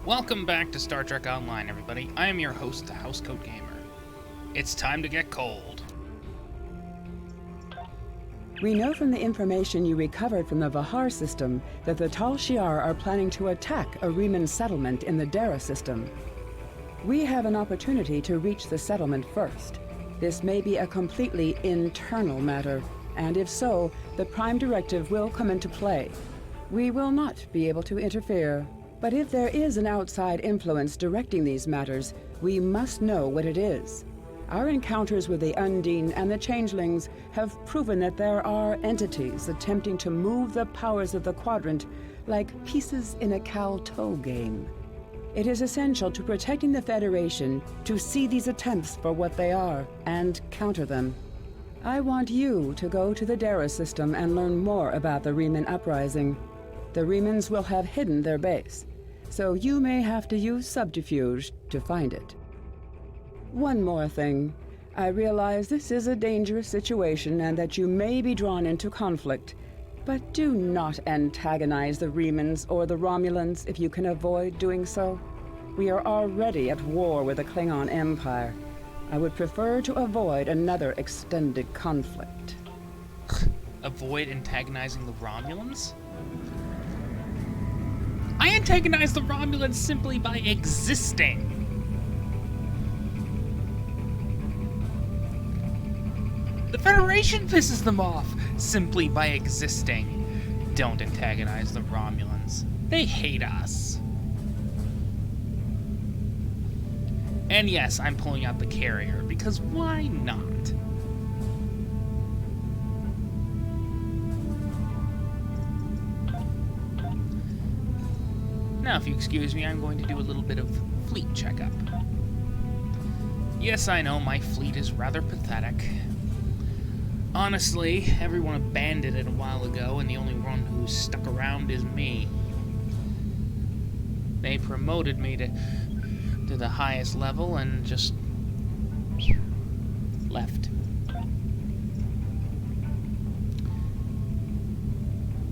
Welcome back to Star Trek Online, everybody. I am your host, the Housecoat Gamer. It's time to get cold. We know from the information you recovered from the Vahar system that the Tal Shiar are planning to attack a Riemann settlement in the Dara system. We have an opportunity to reach the settlement first. This may be a completely internal matter, and if so, the Prime Directive will come into play. We will not be able to interfere, but if there is an outside influence directing these matters, we must know what it is. Our encounters with the Undine and the Changelings have proven that there are entities attempting to move the powers of the Quadrant like pieces in a cow-toe game. It is essential to protecting the Federation to see these attempts for what they are and counter them. I want you to go to the Dara system and learn more about the Riemann uprising. The Riemanns will have hidden their base, so you may have to use subterfuge to find it. One more thing. I realize this is a dangerous situation and that you may be drawn into conflict, but do not antagonize the Riemanns or the Romulans if you can avoid doing so. We are already at war with the Klingon Empire. I would prefer to avoid another extended conflict. Avoid antagonizing the Romulans? I antagonize the Romulans simply by existing. The Federation pisses them off simply by existing. Don't antagonize the Romulans. They hate us. And yes, I'm pulling out the carrier, because why not? Now, if you excuse me, I'm going to do a little bit of fleet checkup. Yes, I know, my fleet is rather pathetic. Honestly, everyone abandoned it a while ago, and the only one who's stuck around is me. They promoted me to the highest level and just left.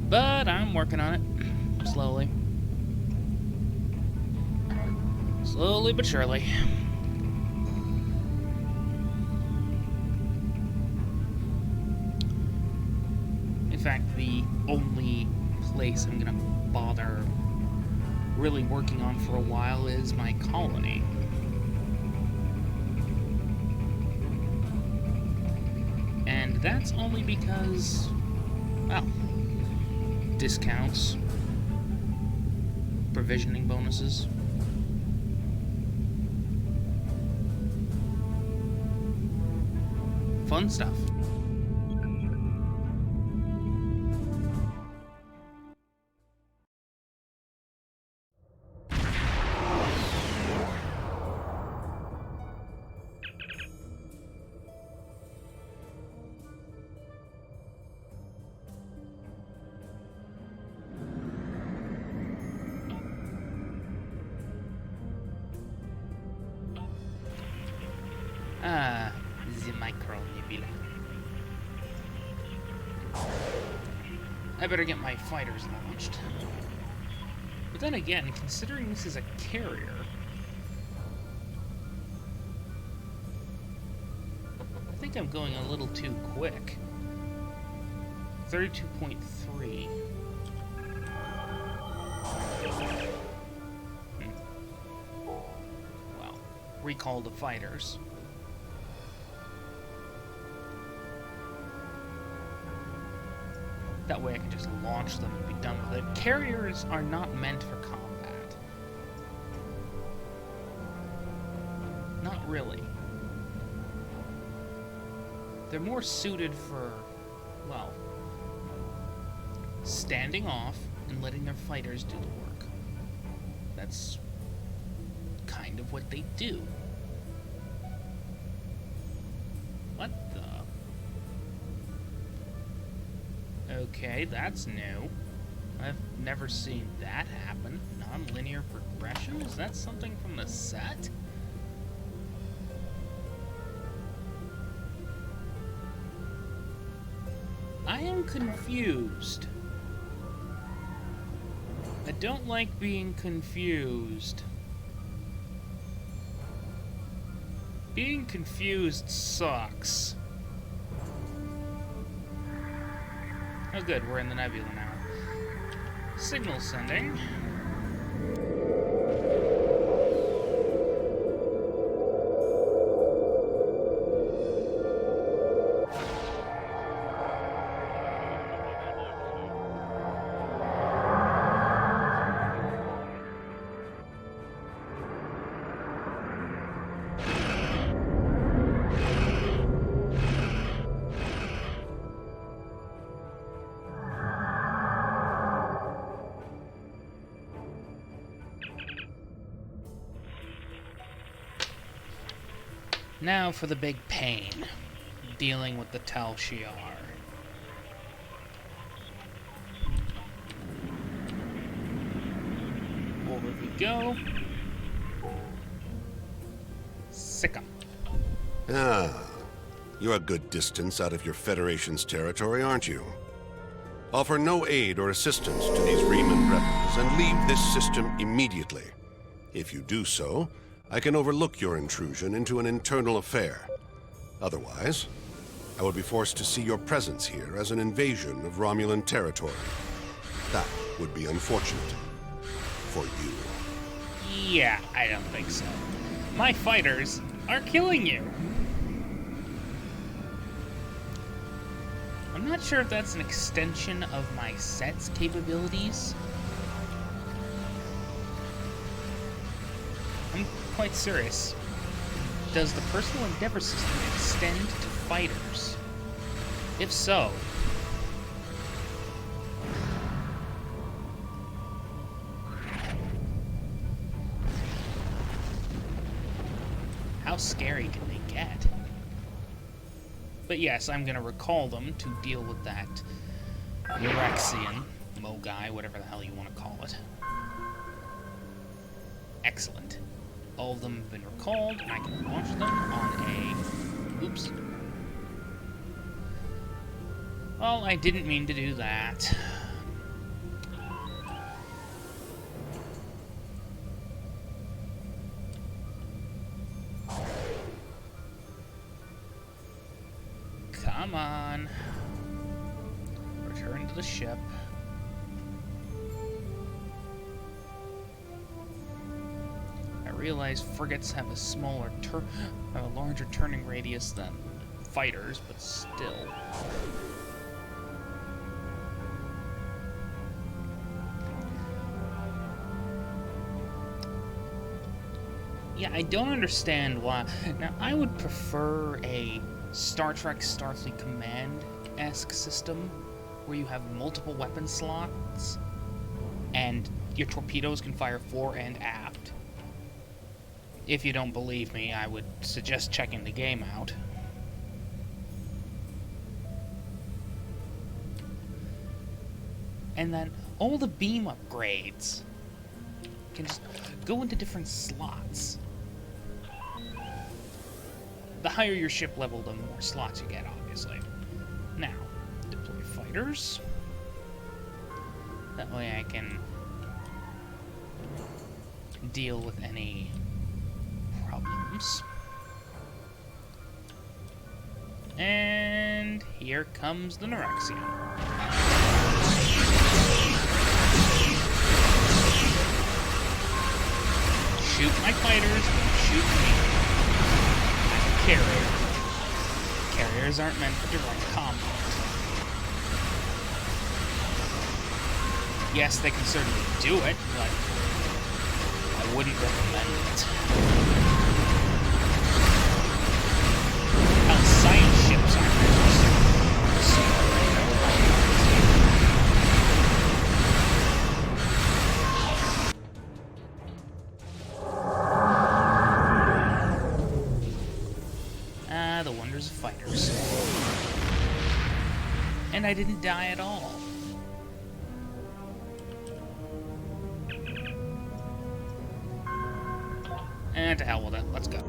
But I'm working on it, slowly. Slowly but surely. In fact, the only place I'm gonna bother really working on for a while is my colony. And that's only because, well, discounts, provisioning bonuses. Fun stuff. The micronebula. I better get my fighters launched. But then again, considering this is a carrier, I think I'm going a little too quick. 32.3. Well, recall the fighters. That way I can just launch them and be done with it. Carriers are not meant for combat. Not really. They're more suited for, well, standing off and letting their fighters do the work. That's kind of what they do. What the? Okay, that's new. I've never seen that happen. Non-linear progression? Is that something from the set? I am confused. I don't like being confused. Being confused sucks. Oh good, we're in the nebula now. Signal sending. Now for the big pain, dealing with the Tal Shiar. Over we go. Sicka. Ah, you're a good distance out of your Federation's territory, aren't you? Offer no aid or assistance to these Riemann rebels and leave this system immediately. If you do so, I can overlook your intrusion into an internal affair. Otherwise, I would be forced to see your presence here as an invasion of Romulan territory. That would be unfortunate. For you. Yeah, I don't think so. My fighters are killing you. I'm not sure if that's an extension of my set's capabilities. I'm quite serious. Does the personal endeavor system extend to fighters? If so, how scary can they get? But yes, I'm gonna recall them to deal with that Eurexian, Mogai, whatever the hell you want to call it. Excellent. All of them have been recalled, and I can launch them on a... Oops. Well, I didn't mean to do that. Come on. Return to the ship. I realize frigates have a larger turning radius than fighters, but still. Yeah, I don't understand why. Now, I would prefer a Star Trek Starfleet Command-esque system where you have multiple weapon slots and your torpedoes can fire fore and aft. If you don't believe me, I would suggest checking the game out. And then all the beam upgrades can just go into different slots. The higher your ship level, the more slots you get, obviously. Now, deploy fighters. That way I can deal with any problems. And here comes the Nerexian. Shoot my fighters, shoot me. Carrier. Carriers aren't meant for direct combat. Yes, they can certainly do it, but I wouldn't recommend it. Hell, science ships aren't meant for so the wonders of fighters. And I didn't die at all. And to hell with it, let's go.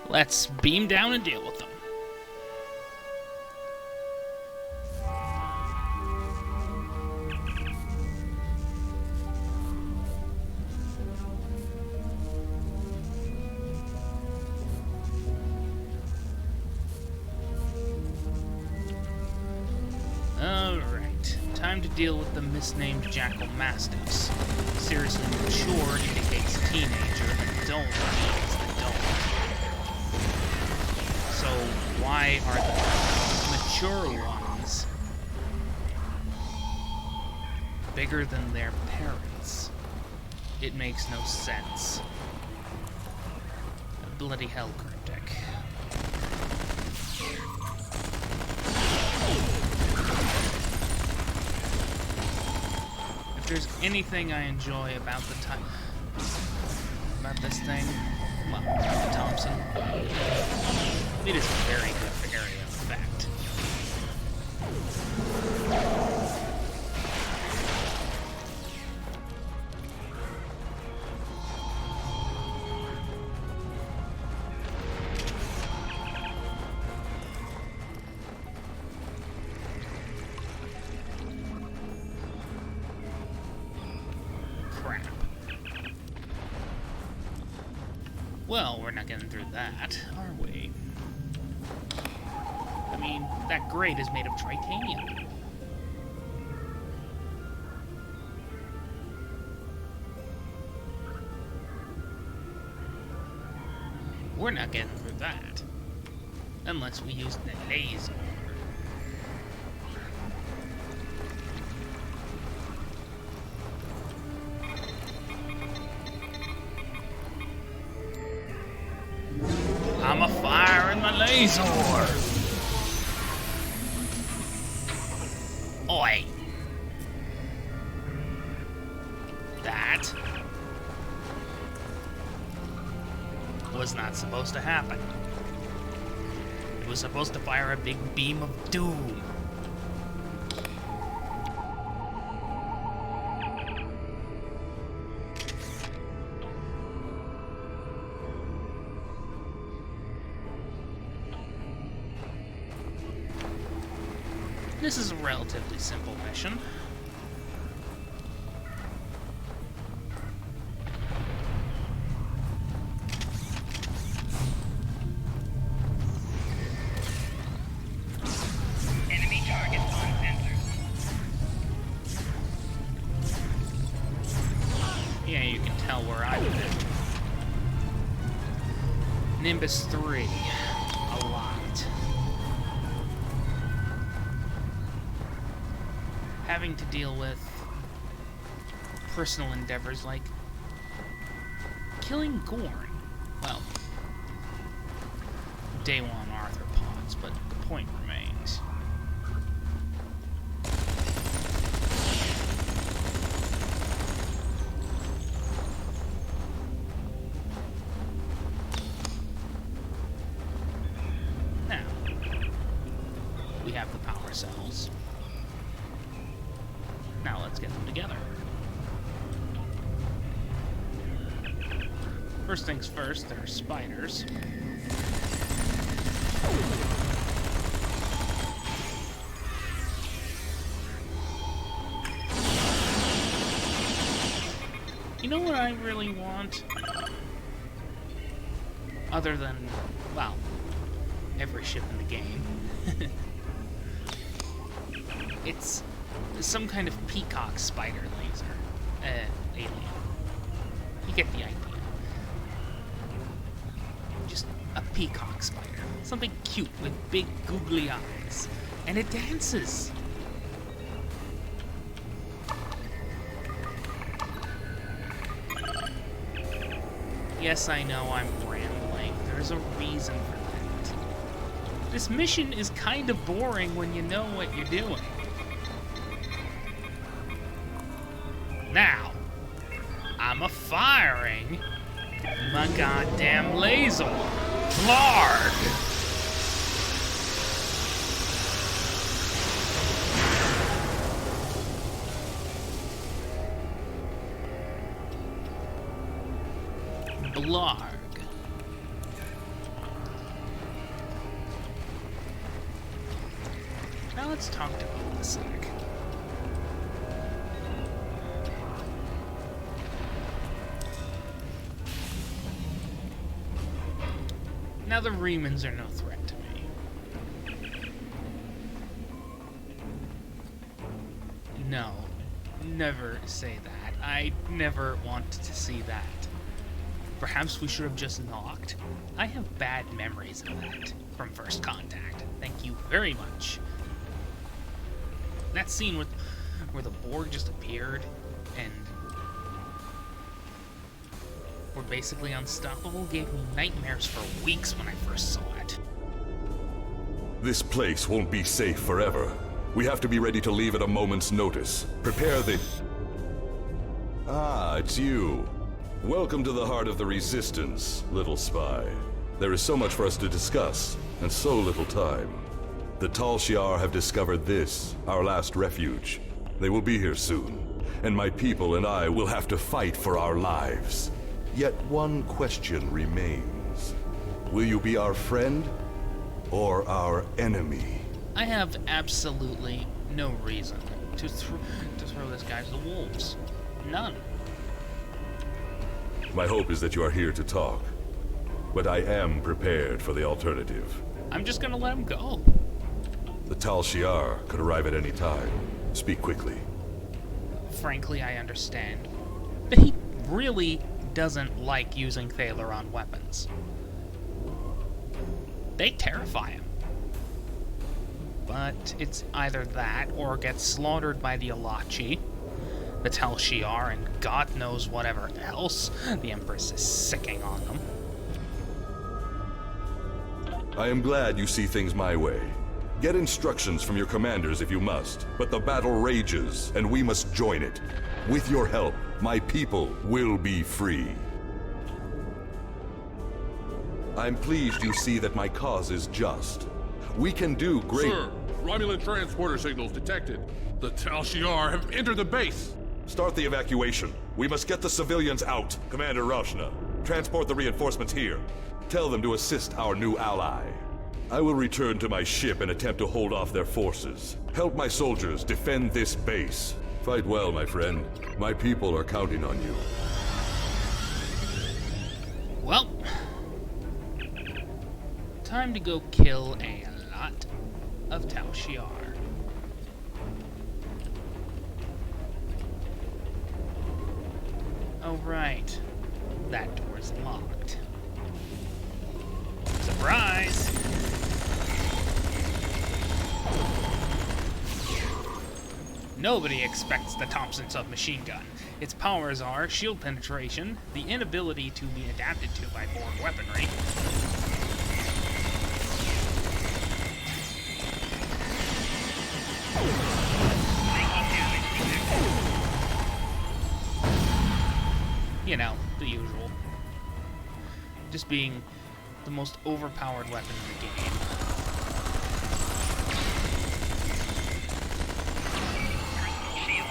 Let's beam down and deal with them. Alright, time to deal with the misnamed Jackal Mastiffs. Seriously mature indicates teenager, adult indicates adult. So why are the mature ones bigger than their parents? It makes no sense. Bloody hell, Cryptic. If there's anything I enjoy about this thing, well, Thompson, it is very good for area effect. Crap. Well, we're not getting through that, are we? I mean, that grate is made of titanium. We're not getting through that. Unless we use the laser. I'm a fire in my laser. Oi. That was not supposed to happen. It was supposed to fire a big beam of doom. This is a relatively simple mission. Enemy targets on sensors. Yeah, you can tell where I've been. Nimbus 3. A lot. Having to deal with personal endeavors like killing Gorn. Well, day one arthropods, but the point remains. Now, we have the power cells. Now let's get them together. First things first, there are spiders. You know what I really want? Other than, well, every ship in the game. It's some kind of peacock spider laser. Alien. You get the idea. Just a peacock spider. Something cute with big googly eyes. And it dances. Yes, I know I'm rambling. There's a reason for that. This mission is kind of boring when you know what you're doing. Now, I'm a-firing my goddamn laser. Blarg! Blarg. Now let's talk to Obasek. Now the Remans are no threat to me. No, never say that. I never want to see that. Perhaps we should have just knocked. I have bad memories of that from First Contact. Thank you very much. That scene where the Borg just appeared and were basically unstoppable gave me nightmares for weeks when I first saw it. This place won't be safe forever. We have to be ready to leave at a moment's notice. Prepare the... Ah, it's you. Welcome to the heart of the Resistance, little spy. There is so much for us to discuss, and so little time. The Tal Shiar have discovered this, our last refuge. They will be here soon, and my people and I will have to fight for our lives. Yet one question remains. Will you be our friend, or our enemy? I have absolutely no reason to throw this guy to the wolves. None. My hope is that you are here to talk, but I am prepared for the alternative. I'm just gonna let him go. The Tal Shiar could arrive at any time. Speak quickly. Frankly, I understand. But he really doesn't like using Thalaron weapons. They terrify him. But it's either that or get slaughtered by the Alachi, the Tal Shiar, and God knows whatever else the Empress is sicking on them. I am glad you see things my way. Get instructions from your commanders if you must, but the battle rages, and we must join it. With your help, my people will be free. I'm pleased you see that my cause is just. We can do great... Sir, Romulan transporter signals detected. The Tal Shiar have entered the base. Start the evacuation. We must get the civilians out. Commander Rashna, transport the reinforcements here. Tell them to assist our new ally. I will return to my ship and attempt to hold off their forces. Help my soldiers defend this base. Fight well, my friend. My people are counting on you. Well, time to go kill a lot of Tal Shiar. Oh, right. That door's locked. Surprise! Nobody expects the Thompson submachine gun. Its powers are shield penetration, the inability to be adapted to by Borg weaponry, you know, the usual. Just being the most overpowered weapon in the game.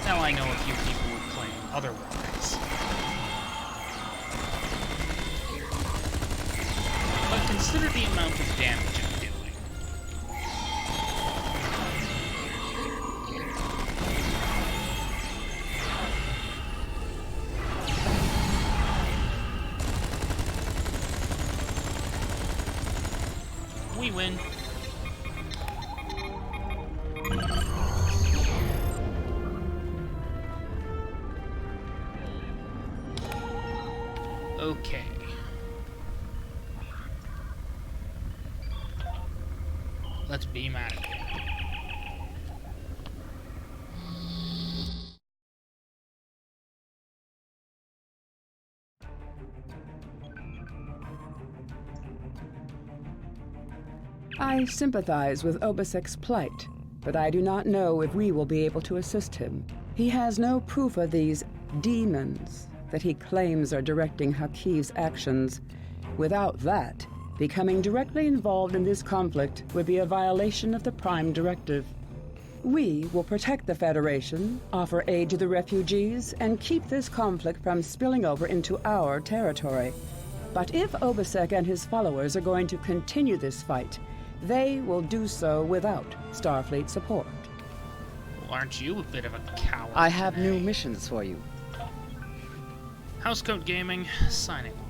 Now I know a few people would claim otherwise. But consider the amount of damage I'm doing. We win. Okay. Let's beam out of here. I sympathize with Obasek's plight, but I do not know if we will be able to assist him. He has no proof of these demons that he claims are directing Hakiv's actions. Without that, becoming directly involved in this conflict would be a violation of the Prime Directive. We will protect the Federation, offer aid to the refugees, and keep this conflict from spilling over into our territory. But if Obasek and his followers are going to continue this fight, They will do so without Starfleet support. Well, aren't you a bit of a coward? I have new today? missions for you. Housecoat Gaming, signing off.